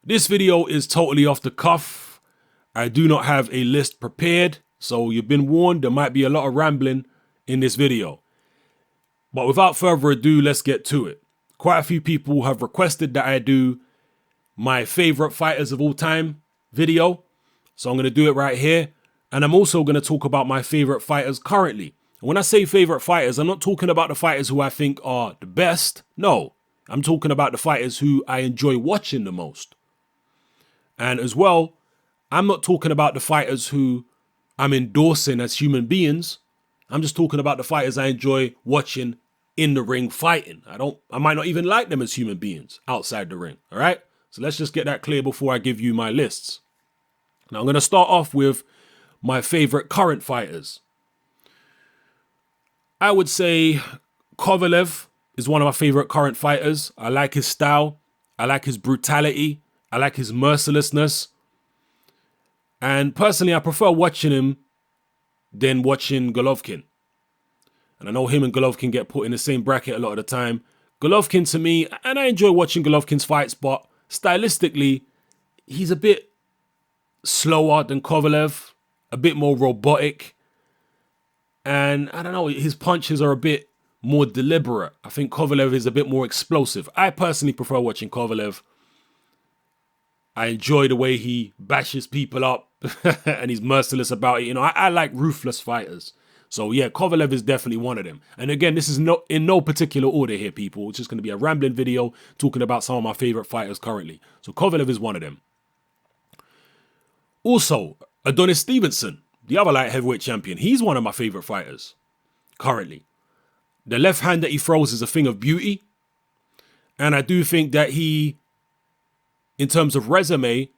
This video is totally off the cuff. I do not have a list prepared, so you've been warned, there might be a lot of rambling in this video. But without further ado, let's get to it. Quite a few people have requested that I do my favorite fighters of all time video, so I'm going to do it right here. And I'm also going to talk about my favorite fighters currently. When I say favorite fighters, I'm not talking about the fighters who I think are the best. No, I'm talking about the fighters who I enjoy watching the most. And as well, I'm not talking about the fighters who I'm endorsing as human beings. I'm just talking about the fighters I enjoy watching in the ring fighting. I might not even like them as human beings outside the ring. All right. So let's just get that clear before I give you my lists. Now I'm going to start off with my favorite current fighters. I would say Kovalev is one of my favorite current fighters. I like his style. I like his brutality. I like his mercilessness. And personally, I prefer watching him than watching Golovkin. And I know him and Golovkin get put in the same bracket a lot of the time. Golovkin to me, and I enjoy watching Golovkin's fights, but stylistically, he's a bit slower than Kovalev, a bit more robotic. And I don't know, his punches are a bit more deliberate. I think Kovalev is a bit more explosive. I personally prefer watching Kovalev. I enjoy the way he bashes people up and he's merciless about it. You know, I like ruthless fighters. So yeah, Kovalev is definitely one of them. And again, this is in no particular order here, people. It's just going to be a rambling video talking about some of my favorite fighters currently. So Kovalev is one of them. Also, Adonis Stevenson, the other light heavyweight champion. He's one of my favorite fighters currently. The left hand that he throws is a thing of beauty. And I do think that he, in terms of resume,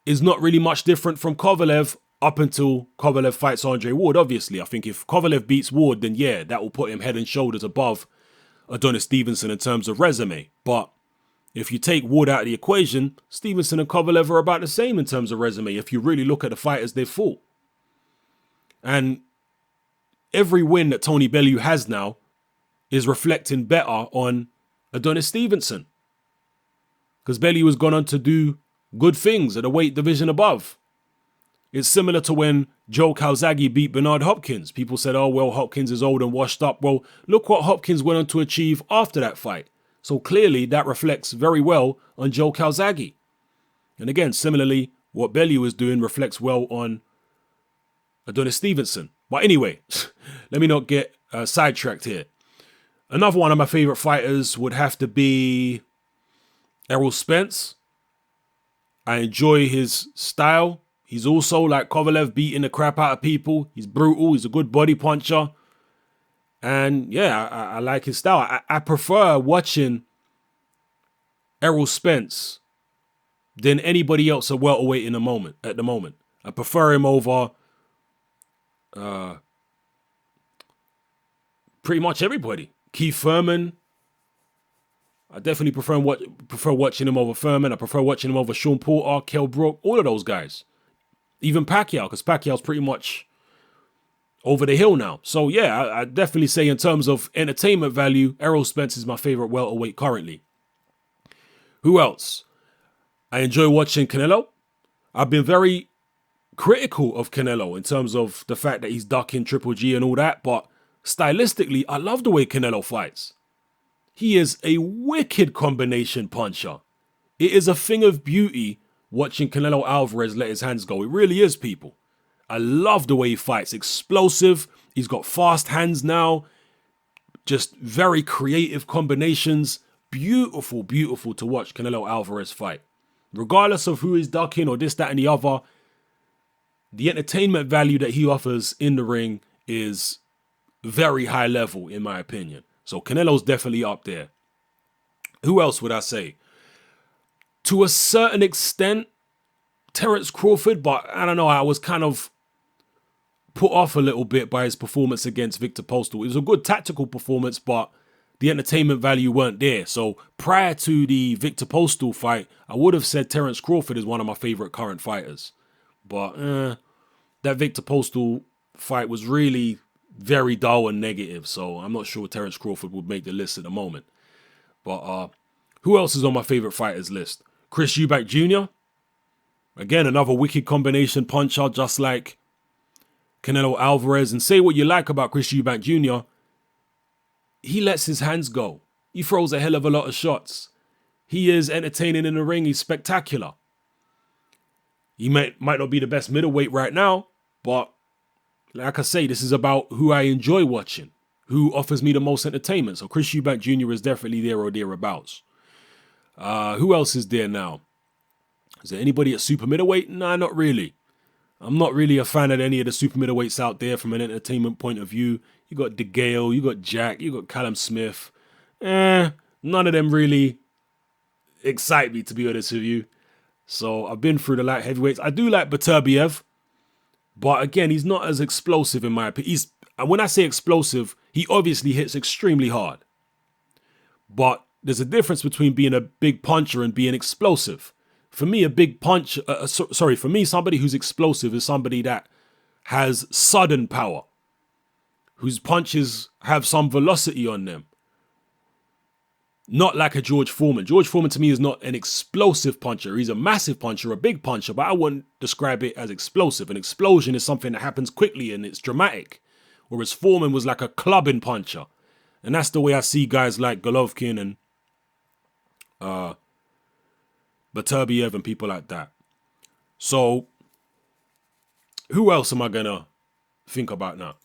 is not really much different from Kovalev up until Kovalev fights Andre Ward. Obviously, I think if Kovalev beats Ward, then yeah, that will put him head and shoulders above Adonis Stevenson in terms of resume. But if you take Ward out of the equation, Stevenson and Kovalev are about the same in terms of resume if you really look at the fighters they've fought. And every win that Tony Bellew has now is reflecting better on Adonis Stevenson. Because Bellew has gone on to do good things at a weight division above. It's similar to when Joe Calzaghe beat Bernard Hopkins. People said, oh, well, Hopkins is old and washed up. Well, look what Hopkins went on to achieve after that fight. So clearly that reflects very well on Joe Calzaghe. And again, similarly, what Bellew is doing reflects well on Adonis Stevenson. But anyway, let me not get sidetracked here. Another one of my favorite fighters would have to be Errol Spence. I enjoy his style. He's also, like Kovalev, beating the crap out of people. He's brutal. He's a good body puncher. And yeah, I like his style. I prefer watching Errol Spence than anybody else at welterweight at the moment. I prefer him over pretty much everybody. Keith Thurman. I definitely prefer watching him over Thurman. I prefer watching him over Sean Porter, Kell Brook, all of those guys. Even Pacquiao, because Pacquiao's pretty much over the hill now. So yeah, I definitely say in terms of entertainment value, Errol Spence is my favorite welterweight currently. Who else? I enjoy watching Canelo. I've been very critical of Canelo in terms of the fact that he's ducking Triple G and all that, but stylistically, I love the way Canelo fights. He is a wicked combination puncher. It is a thing of beauty watching Canelo Alvarez let his hands go. It really is, people. I love the way he fights. Explosive. He's got fast hands now. Just very creative combinations. Beautiful, beautiful to watch Canelo Alvarez fight. Regardless of who is ducking or this, that, and the other, the entertainment value that he offers in the ring is very high level, in my opinion. So Canelo's definitely up there. Who else would I say? To a certain extent, Terence Crawford, but I don't know, I was kind of put off a little bit by his performance against Victor Postal. It was a good tactical performance, but the entertainment value weren't there. So prior to the Victor Postal fight, I would have said Terence Crawford is one of my favorite current fighters. But that Victor Postal fight was really very dull and negative, so I'm not sure Terence Crawford would make the list at the moment. But who else is on my favorite fighters list? Chris Eubank Jr., again, another wicked combination puncher, just like Canelo Alvarez. And say what you like about Chris Eubank Jr., he lets his hands go. He throws a hell of a lot of shots. He is entertaining in the ring. He's spectacular. He might not be the best middleweight right now, but like I say, this is about who I enjoy watching, who offers me the most entertainment. So Chris Eubank Jr. is definitely there or thereabouts. Who else is there now? Is there anybody at super middleweight? Nah, not really. I'm not really a fan of any of the super middleweights out there from an entertainment point of view. You got DeGale, you got Jack, you got Callum Smith. None of them really excite me, to be honest with you. So I've been through the light heavyweights. I do like Beterbiev, but again, he's not as explosive in my opinion. And when I say explosive, he obviously hits extremely hard. But there's a difference between being a big puncher and being explosive. For me, a big punch, for me, somebody who's explosive is somebody that has sudden power, whose punches have some velocity on them. Not like a George Foreman. George Foreman to me is not an explosive puncher. He's a massive puncher, a big puncher, but I wouldn't describe it as explosive. An explosion is something that happens quickly and it's dramatic. Whereas Foreman was like a clubbing puncher. And that's the way I see guys like Golovkin and Beterbiev and people like that. So, who else am I going to think about now?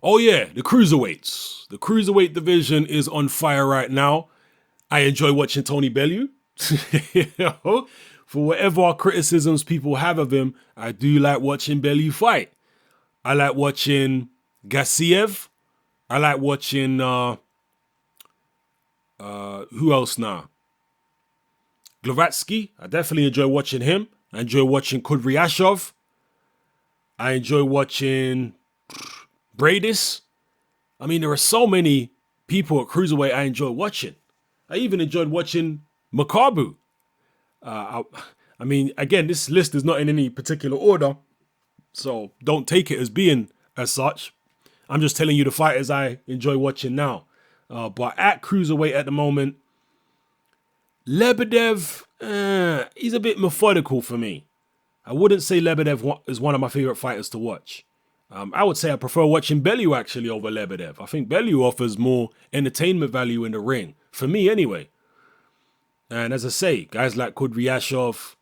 Oh yeah, the cruiserweights. The cruiserweight division is on fire right now. I enjoy watching Tony Bellew. You know, for whatever criticisms people have of him, I do like watching Bellew fight. I like watching Gassiev. I like watching, who else now? Glavatsky. I definitely enjoy watching him. I enjoy watching Kudryashov. I enjoy watching Bradis. I mean, there are so many people at cruiserweight I enjoy watching. I even enjoyed watching Makabu. I mean, again, this list is not in any particular order, so don't take it as being as such. I'm just telling you the fighters I enjoy watching now. But at cruiserweight at the moment, Lebedev, he's a bit methodical for me. I wouldn't say Lebedev is one of my favorite fighters to watch. I would say I prefer watching Bellew actually over Lebedev. I think Bellew offers more entertainment value in the ring. For me, anyway. And as I say, guys like Kudryashov,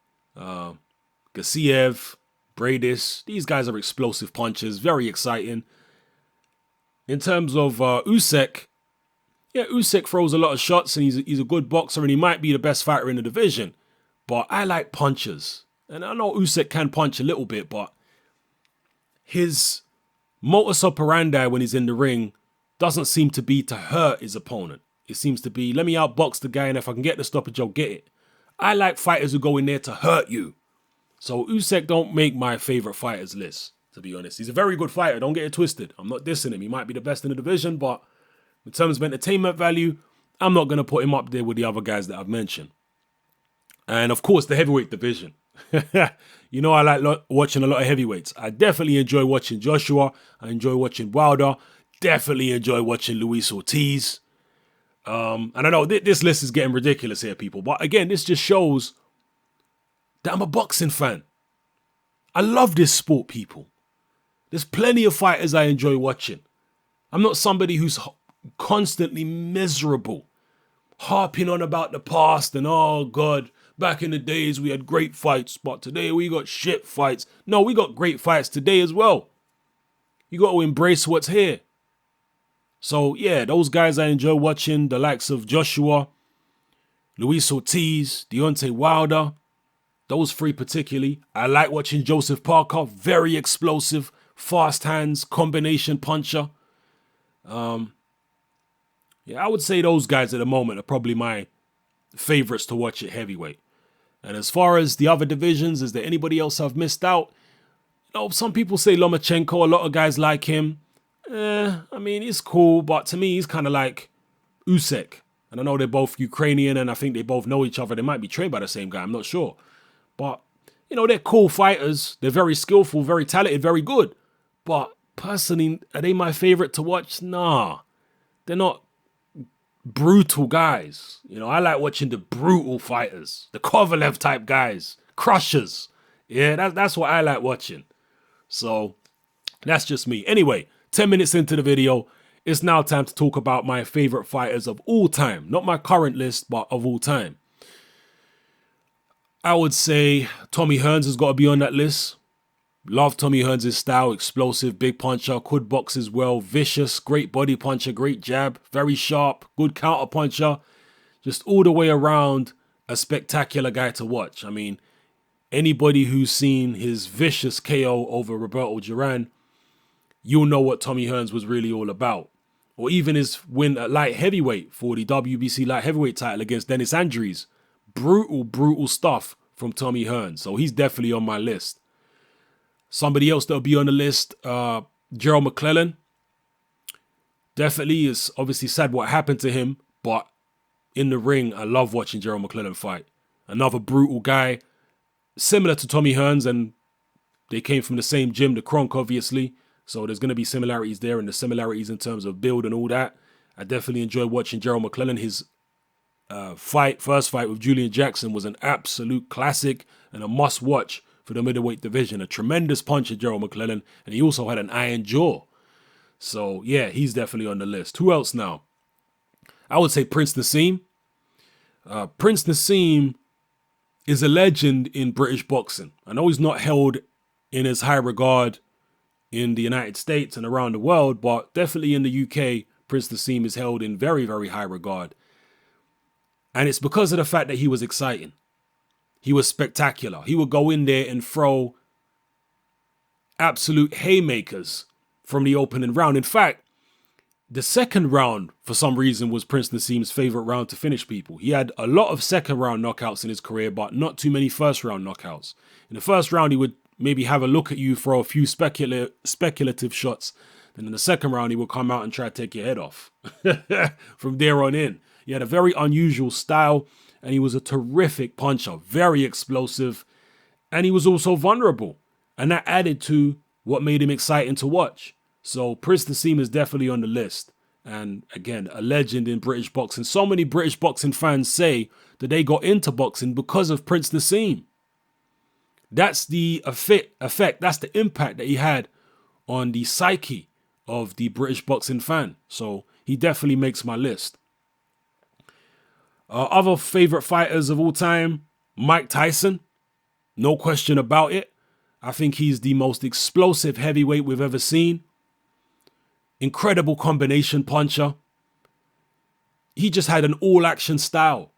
Gassiev, Bradis, these guys are explosive punchers, very exciting. In terms of Usyk, yeah, Usyk throws a lot of shots and he's a good boxer and he might be the best fighter in the division. But I like punchers. And I know Usyk can punch a little bit, but his modus operandi when he's in the ring doesn't seem to be to hurt his opponent. It seems to be, let me outbox the guy and if I can get the stoppage, I'll get it. I like fighters who go in there to hurt you. So Usyk don't make my favorite fighters list, to be honest. He's a very good fighter, don't get it twisted. I'm not dissing him. He might be the best in the division, but in terms of entertainment value, I'm not going to put him up there with the other guys that I've mentioned. And of course, the heavyweight division. You know, I like watching a lot of heavyweights. I definitely enjoy watching Joshua. I enjoy watching Wilder. Definitely enjoy watching Luis Ortiz. And I know this list is getting ridiculous here, people. But again, this just shows that I'm a boxing fan. I love this sport, people. There's plenty of fighters I enjoy watching. I'm not somebody who's constantly miserable, harping on about the past and, oh God, back in the days we had great fights, but today we got shit fights. No, we got great fights today as well. You got to embrace what's here. So yeah, those guys I enjoy watching, the likes of Joshua, Luis Ortiz, Deontay Wilder, those three particularly. I like watching Joseph Parker, very explosive, fast hands, combination puncher. Yeah, I would say those guys at the moment are probably my favorites to watch at heavyweight. And as far as the other divisions, is there anybody else I've missed out? You know, some people say Lomachenko, a lot of guys like him. I mean, he's cool, but to me, he's kind of like Usyk. And I know they're both Ukrainian, and I think they both know each other. They might be trained by the same guy, I'm not sure. But, you know, they're cool fighters. They're very skillful, very talented, very good. But personally, are they my favorite to watch? Nah. They're not brutal guys. You know, I like watching the brutal fighters, the Kovalev type guys, crushers. Yeah, that's what I like watching. So that's just me. Anyway, 10 minutes into the video, it's now time to talk about my favorite fighters of all time. Not my current list, but of all time. I would say Tommy Hearns has got to be on that list. Love Tommy Hearns' style, explosive, big puncher, could box as well, vicious, great body puncher, great jab, very sharp, good counter puncher. Just all the way around a spectacular guy to watch. I mean, anybody who's seen his vicious KO over Roberto Duran, you'll know what Tommy Hearns was really all about. Or even his win at light heavyweight for the WBC light heavyweight title against Dennis Andrews. Brutal, brutal stuff from Tommy Hearns. So he's definitely on my list. Somebody else that'll be on the list, Gerald Mcclellan. Definitely is obviously sad what happened to him, but in the ring, I love watching Gerald Mcclellan fight. Another brutal guy, similar to Tommy Hearns, and they came from the same gym, the Kronk, obviously. So there's going to be similarities there, and the similarities in terms of build and all that. I definitely enjoy watching Gerald Mcclellan. His first fight with Julian Jackson was an absolute classic and a must-watch for the middleweight division. A tremendous puncher, Gerald Mcclellan, and he also had an iron jaw. So, yeah, he's definitely on the list. Who else now? I would say Prince Naseem. Prince Naseem is a legend in British boxing. I know he's not held in as high regard in the United States and around the world, but definitely in the UK, Prince Naseem is held in very, very high regard. And it's because of the fact that he was exciting. He was spectacular. He would go in there and throw absolute haymakers from the opening round. In fact, the second round, for some reason, was Prince Naseem's favorite round to finish people. He had a lot of second round knockouts in his career, but not too many first round knockouts. In the first round, he would maybe have a look at you, throw a few speculative shots. Then in the second round, he would come out and try to take your head off. From there on in. He had a very unusual style, and he was a terrific puncher, very explosive, and he was also vulnerable. And that added to what made him exciting to watch. So Prince Naseem is definitely on the list. And again, a legend in British boxing. So many British boxing fans say that they got into boxing because of Prince Naseem. That's the effect, that's the impact that he had on the psyche of the British boxing fan. So he definitely makes my list. Other favorite fighters of all time, Mike Tyson. No question about it. I think he's the most explosive heavyweight we've ever seen. Incredible combination puncher. He just had an all-action style.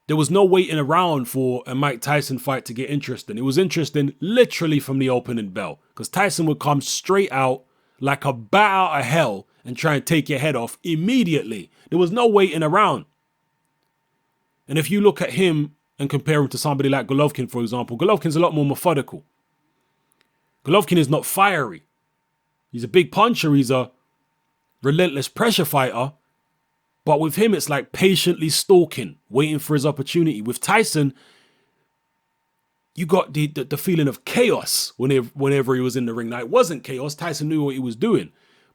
There was no waiting around for a Mike Tyson fight to get interesting. It was interesting literally from the opening bell, because Tyson would come straight out like a bat out of hell and try and take your head off immediately. There was no waiting around. And if you look at him and compare him to somebody like Golovkin, for example, Golovkin's a lot more methodical. Golovkin is not fiery. He's a big puncher. He's a relentless pressure fighter. But with him, it's like patiently stalking, waiting for his opportunity. With Tyson, you got the feeling of chaos whenever he was in the ring. Now, it wasn't chaos. Tyson knew what he was doing.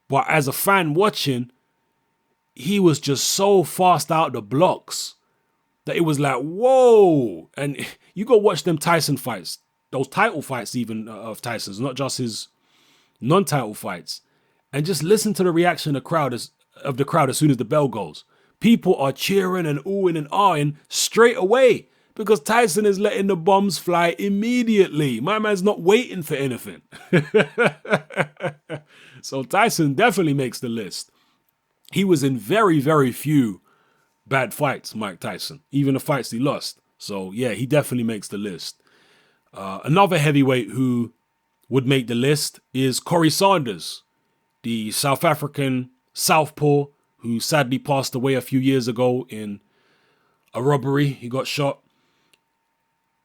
But as a fan watching, he was just so fast out the blocks that it was like, whoa. And you go watch them Tyson fights, those title fights even of Tyson's, not just his non-title fights, and just listen to the reaction of the crowd as soon as the bell goes. People are cheering and oohing and ahhing straight away because Tyson is letting the bombs fly immediately. My man's not waiting for anything. So Tyson definitely makes the list. He was in very, very few bad fights, Mike Tyson, even the fights he lost. So yeah, he definitely makes the list. Another heavyweight who would make the list is Corey Saunders, the South African southpaw who sadly passed away a few years ago in a robbery. He got shot.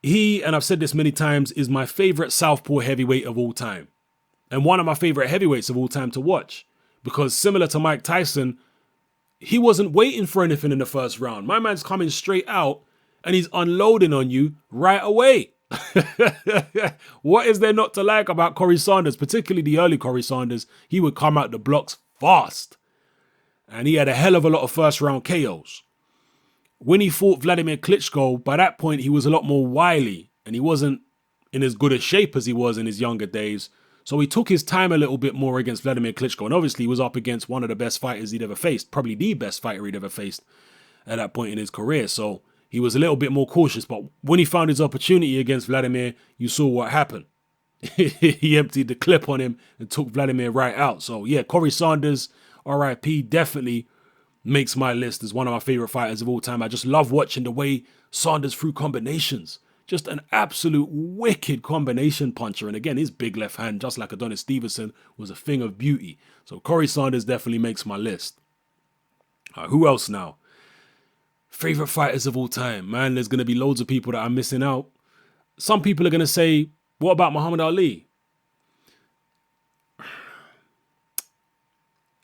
He, and I've said this many times, is my favorite southpaw heavyweight of all time. And one of my favorite heavyweights of all time to watch. Because similar to Mike Tyson, he wasn't waiting for anything in the first round. My man's coming straight out and he's unloading on you right away. What is there not to like about Corey Saunders, particularly the early Corey Saunders? He would come out the blocks fast. And he had a hell of a lot of first round KOs. When he fought Vladimir Klitschko, by that point, he was a lot more wily and he wasn't in as good a shape as he was in his younger days. So he took his time a little bit more against Vladimir Klitschko. And obviously he was up against one of the best fighters he'd ever faced, probably the best fighter he'd ever faced at that point in his career. So he was a little bit more cautious. But when he found his opportunity against Vladimir, you saw what happened. He emptied the clip on him and took Vladimir right out. So yeah, Corey Saunders, RIP, definitely makes my list as one of my favorite fighters of all time. I just love watching the way Saunders threw combinations. Just an absolute wicked combination puncher. And again, his big left hand, just like Adonis Stevenson, was a thing of beauty. So Corey Saunders definitely makes my list. Who else now? Favorite fighters of all time. Man, there's going to be loads of people that I'm missing out. Some people are going to say, what about Muhammad Ali?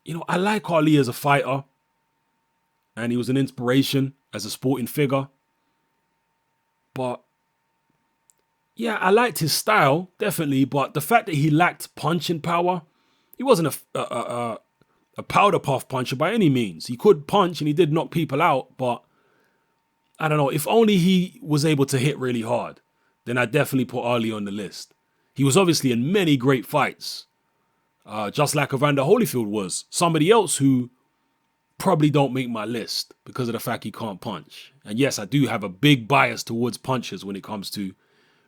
You know, I like Ali as a fighter. And he was an inspiration as a sporting figure. But yeah, I liked his style, definitely. But the fact that he lacked punching power, he wasn't a powder puff puncher by any means. He could punch and he did knock people out. But I don't know, if only he was able to hit really hard, then I'd definitely put Ali on the list. He was obviously in many great fights, just like Evander Holyfield was. Somebody else who probably don't make my list because of the fact he can't punch. And yes, I do have a big bias towards punchers when it comes to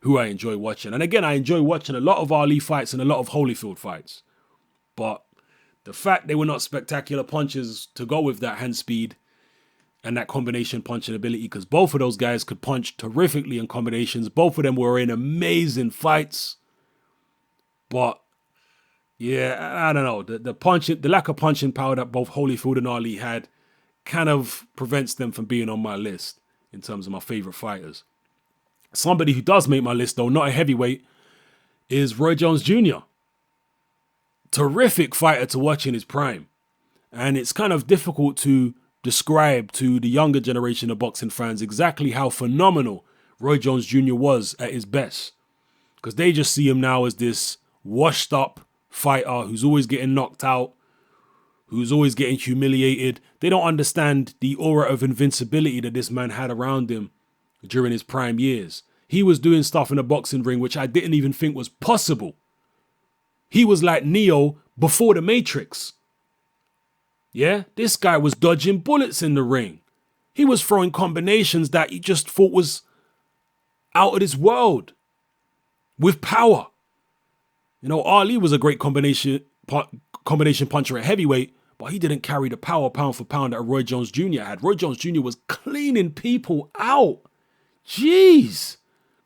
who I enjoy watching. And again, I enjoy watching a lot of Ali fights and a lot of Holyfield fights. But the fact they were not spectacular punches to go with that hand speed and that combination punching ability, because both of those guys could punch terrifically in combinations. Both of them were in amazing fights. But yeah, I don't know. The lack of punching power that both Holyfield and Ali had kind of prevents them from being on my list in terms of my favorite fighters. Somebody who does make my list, though, not a heavyweight, is Roy Jones Jr. Terrific fighter to watch in his prime. And it's kind of difficult to describe to the younger generation of boxing fans exactly how phenomenal Roy Jones Jr. was at his best. Because they just see him now as this washed up fighter who's always getting knocked out, who's always getting humiliated. They don't understand the aura of invincibility that this man had around him during his prime years. He was doing stuff in a boxing ring which I didn't even think was possible. He was like Neo before the Matrix. Yeah, this guy was dodging bullets in the ring. He was throwing combinations that he just thought was out of this world with power. You know, Ali was a great combination puncher at heavyweight, but he didn't carry the power pound for pound that Roy Jones Jr. had. Roy Jones Jr. was cleaning people out. Jeez.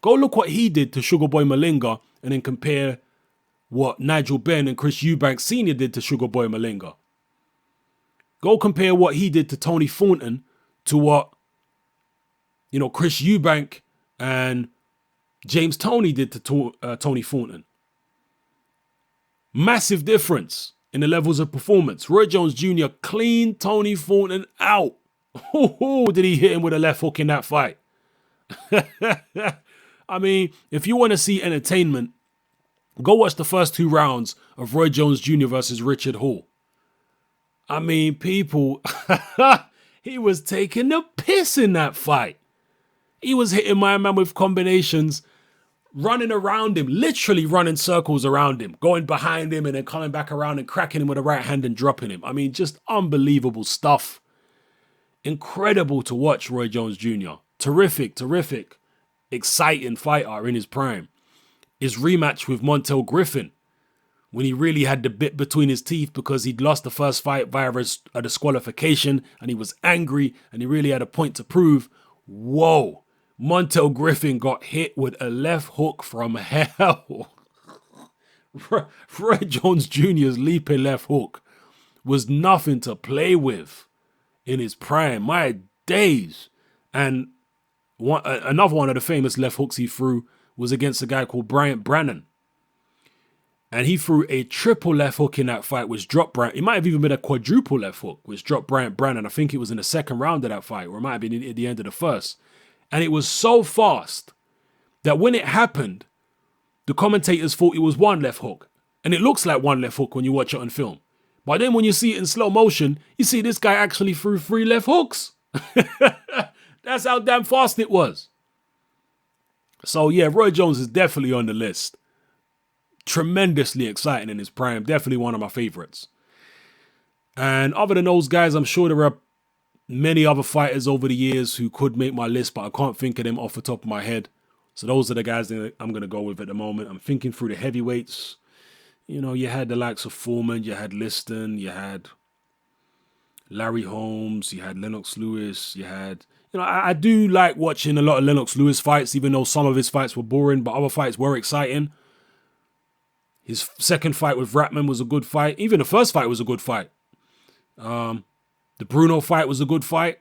Go look what he did to Sugar Boy Malinga and then compare what Nigel Benn and Chris Eubanks Sr. did to Sugar Boy Malinga. Go compare what he did to Tony Thornton to what, you know, Chris Eubank and James Toney did to Tony Thornton. Massive difference in the levels of performance. Roy Jones Jr. cleaned Tony Thornton out. Did he hit him with a left hook in that fight? I mean, if you want to see entertainment, go watch the first 2 rounds of Roy Jones Jr. versus Richard Hall. I mean, people, he was taking the piss in that fight. He was hitting my man with combinations, running around him, literally running circles around him, going behind him and then coming back around and cracking him with a right hand and dropping him. I mean, just unbelievable stuff. Incredible to watch Roy Jones Jr. Terrific, exciting fighter in his prime. His rematch with Montel Griffin, when he really had the bit between his teeth because he'd lost the first fight via a disqualification and he was angry and he really had a point to prove. Whoa. Montel Griffin got hit with a left hook from hell. Roy Jones Jr.'s leaping left hook was nothing to play with in his prime. My days. And another one of the famous left hooks he threw was against a guy called Bryant Brannan. And he threw a triple left hook in that fight, which dropped Bryant. It might have even been a quadruple left hook, which dropped Bryant Brannan. I think it was in the second round of that fight, or it might have been at the end of the first. And it was so fast that when it happened, the commentators thought it was one left hook. And it looks like one left hook when you watch it on film. But then when you see it in slow motion, you see this guy actually threw 3 left hooks. That's how damn fast it was. So yeah, Roy Jones is definitely on the list. Tremendously exciting in his prime. Definitely one of my favorites. And other than those guys, I'm sure there are many other fighters over the years who could make my list, but I can't think of them off the top of my head. So those are the guys that I'm going to go with at the moment. I'm thinking through the heavyweights. You know, you had the likes of Foreman, you had Liston, you had Larry Holmes, you had Lennox Lewis, you had... You know, I do like watching a lot of Lennox Lewis fights, even though some of his fights were boring, but other fights were exciting. His second fight with Ratman was a good fight. Even the first fight was a good fight. The Bruno fight was a good fight.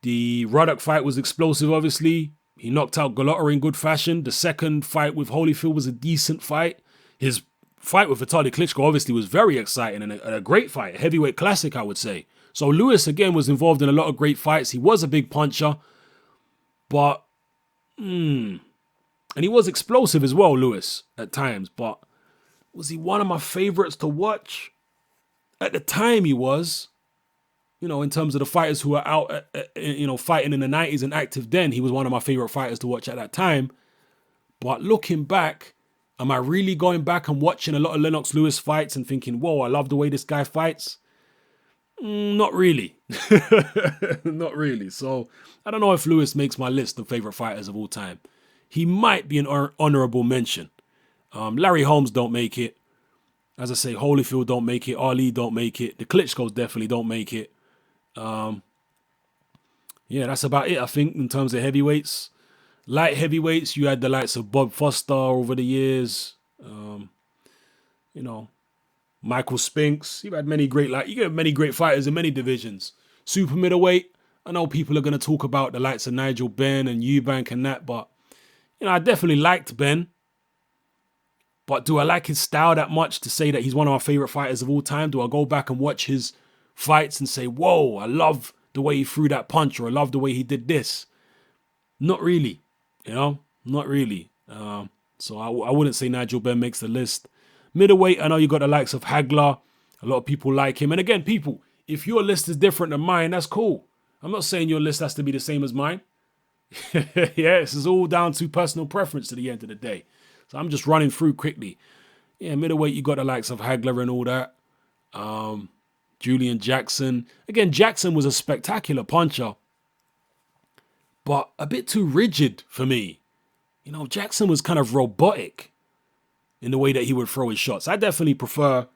The Ruddock fight was explosive, obviously. He knocked out Gallotta in good fashion. The second fight with Holyfield was a decent fight. His fight with Vitaly Klitschko obviously was very exciting and a great fight. A heavyweight classic, I would say. So Lewis, again, was involved in a lot of great fights. He was a big puncher. But, and he was explosive as well, Lewis, at times. But was he one of my favorites to watch? At the time, he was. You know, in terms of the fighters who are out, fighting in the 90s and active then, he was one of my favorite fighters to watch at that time. But looking back, am I really going back and watching a lot of Lennox Lewis fights and thinking, whoa, I love the way this guy fights? Not really. Not really. So I don't know if Lewis makes my list of favorite fighters of all time. He might be an honorable mention. Larry Holmes don't make it. As I say, Holyfield don't make it. Ali don't make it. The Klitschko's definitely don't make it. Yeah, that's about it, I think, in terms of heavyweights. Light heavyweights, you had the likes of Bob Foster over the years. Michael Spinks. You get many great fighters in many divisions. Super middleweight, I know people are going to talk about the likes of Nigel Benn and Eubank and that, but, I definitely liked Ben. But do I like his style that much to say that he's one of my favorite fighters of all time? Do I go back and watch his fights and say, whoa, I love the way he threw that punch, or I love the way he did this? Not really, not really. So I wouldn't say Nigel Benn makes the list. Middleweight, I know you got the likes of Hagler. A lot of people like him. And again, people, if your list is different than mine, that's cool. I'm not saying your list has to be the same as mine. Yeah, this is all down to personal preference at the end of the day. So I'm just running through quickly. Yeah, middleweight, you got the likes of Hagler and all that. Julian Jackson. Again, Jackson was a spectacular puncher, but a bit too rigid for me. Jackson was kind of robotic in the way that he would throw his shots. I definitely prefer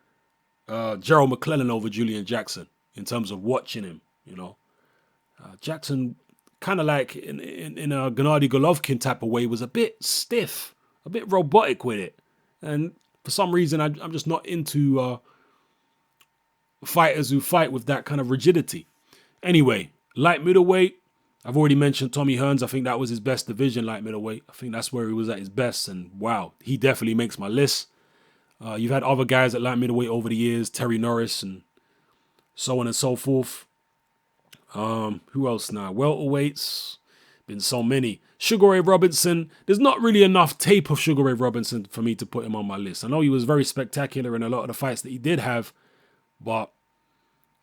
Gerald Mcclellan over Julian Jackson in terms of watching him, Jackson, kind of like in a Gennady Golovkin type of way, was a bit stiff, a bit robotic with it. And for some reason, I'm just not into fighters who fight with that kind of rigidity. Anyway, light middleweight, I've already mentioned Tommy Hearns. I think that was his best division, light middleweight. I think that's where he was at his best. And wow, he definitely makes my list. You've had other guys at light middleweight over the years, Terry Norris and so on and so forth. Who else now? Welterweights, been so many. Sugar Ray Robinson. There's not really enough tape of Sugar Ray Robinson for me to put him on my list. I know he was very spectacular in a lot of the fights that he did have, but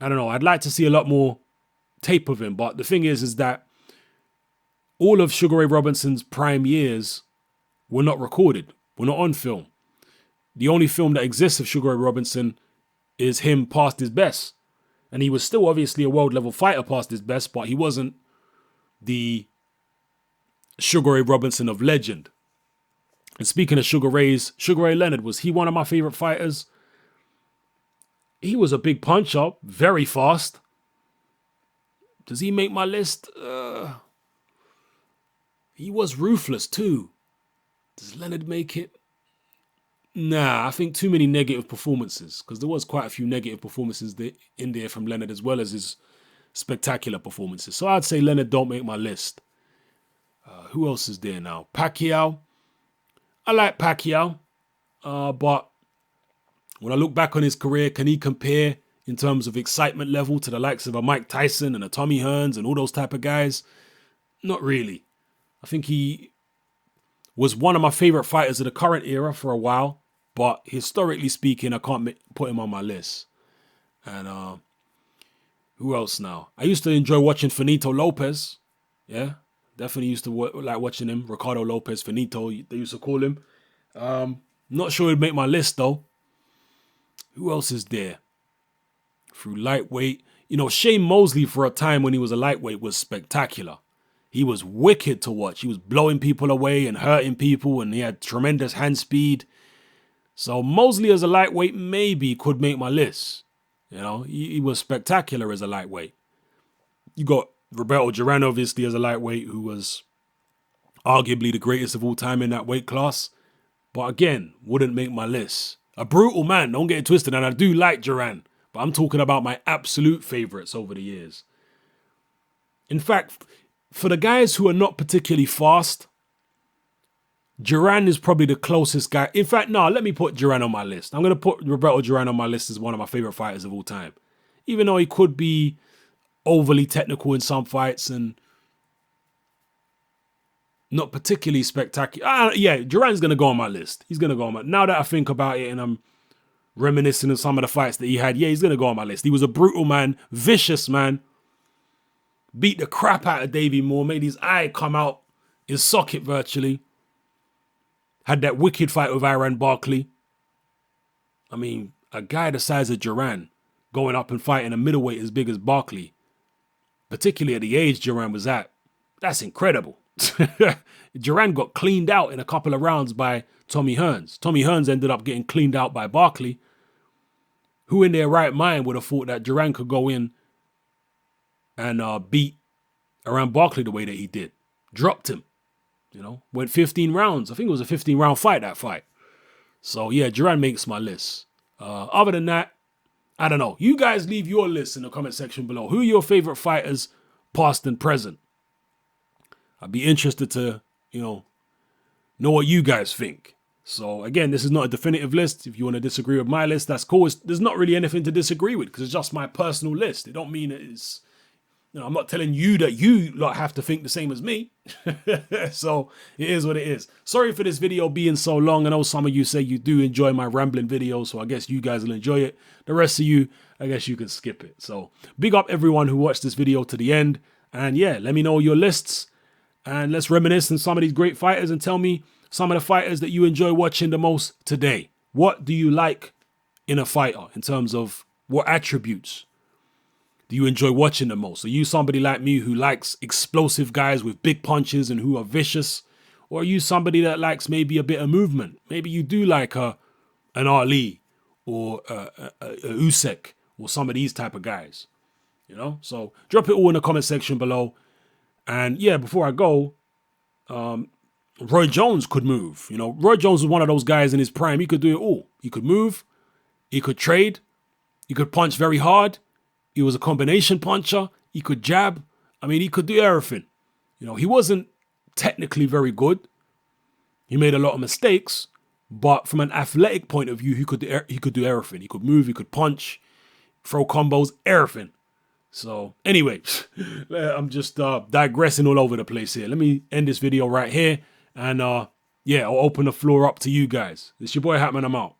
I don't know. I'd like to see a lot more tape of him. But the thing is that all of Sugar Ray Robinson's prime years were not recorded, were not on film. The only film that exists of Sugar Ray Robinson is him past his best. And he was still obviously a world level fighter past his best, but he wasn't the Sugar Ray Robinson of legend. And speaking of Sugar Ray Leonard, was he one of my favorite fighters? He was a big puncher, very fast. Does he make my list? He was ruthless too. Does Leonard make it? Nah, I think too many negative performances, because there was quite a few negative performances in there from Leonard as well as his spectacular performances. So I'd say Leonard don't make my list. Who else is there now? Pacquiao. I like Pacquiao, but when I look back on his career, can he compare in terms of excitement level to the likes of a Mike Tyson and a Tommy Hearns and all those type of guys? Not really. I think he was one of my favorite fighters of the current era for a while. But historically speaking, I can't put him on my list. And who else now? I used to enjoy watching Finito Lopez. Yeah, definitely used to like watching him. Ricardo Lopez, Finito, they used to call him. Not sure he'd make my list though. Who else is there? Through lightweight. You know, Shane Mosley for a time when he was a lightweight was spectacular. He was wicked to watch. He was blowing people away and hurting people, and he had tremendous hand speed. So Mosley as a lightweight maybe could make my list. You know, he was spectacular as a lightweight. You got Roberto Duran, obviously, as a lightweight, who was arguably the greatest of all time in that weight class. But again, wouldn't make my list. A brutal man, don't get it twisted. And I do like Duran, but I'm talking about my absolute favorites over the years. In fact, for the guys who are not particularly fast, Duran is probably the closest guy. In fact, no, let me put Duran on my list. I'm going to put Roberto Duran on my list as one of my favorite fighters of all time. Even though he could be overly technical in some fights and not particularly spectacular. Yeah, Duran's going to go on my list. He's going to go on my... Now that I think about it and I'm reminiscing of some of the fights that he had, yeah, he's going to go on my list. He was a brutal man, vicious man. Beat the crap out of Davey Moore, made his eye come out his socket virtually. Had that wicked fight with Iran Barkley. I mean, a guy the size of Duran going up and fighting a middleweight as big as Barkley, particularly at the age Duran was at, that's incredible. Duran got cleaned out in a couple of rounds by Tommy Hearns. Tommy Hearns ended up getting cleaned out by Barkley. Who in their right mind would have thought that Duran could go in and beat Iran Barkley the way that he did? Dropped him. You know, went 15 rounds. I think it was a 15-round fight, that fight. So, yeah, Duran makes my list. Other than that, I don't know. You guys leave your list in the comment section below. Who are your favorite fighters, past and present? I'd be interested to, know what you guys think. So, again, this is not a definitive list. If you want to disagree with my list, that's cool. There's not really anything to disagree with because it's just my personal list. It don't mean it's... I'm not telling you that you lot have to think the same as me. So it is what it is. Sorry for this video being so long. I know some of you say you do enjoy my rambling videos, so I guess you guys will enjoy it. The rest of you, I guess you can skip it. So big up everyone who watched this video to the end. And yeah, let me know your lists. And let's reminisce on some of these great fighters and tell me some of the fighters that you enjoy watching the most today. What do you like in a fighter in terms of what attributes do you enjoy watching the most? Are you somebody like me who likes explosive guys with big punches and who are vicious? Or are you somebody that likes maybe a bit of movement? Maybe you do like an Ali or a Usyk or some of these type of guys. So drop it all in the comment section below. And yeah, before I go, Roy Jones could move. Roy Jones was one of those guys in his prime. He could do it all. He could move. He could trade. He could punch very hard. He was a combination puncher. He could jab. I mean, he could do everything. He wasn't technically very good. He made a lot of mistakes, but from an athletic point of view, he could do everything. He could move. He could punch, throw combos, everything. So anyway, I'm just digressing all over the place here. Let me end this video right here, and yeah, I'll open the floor up to you guys. It's your boy Hatman. I'm out.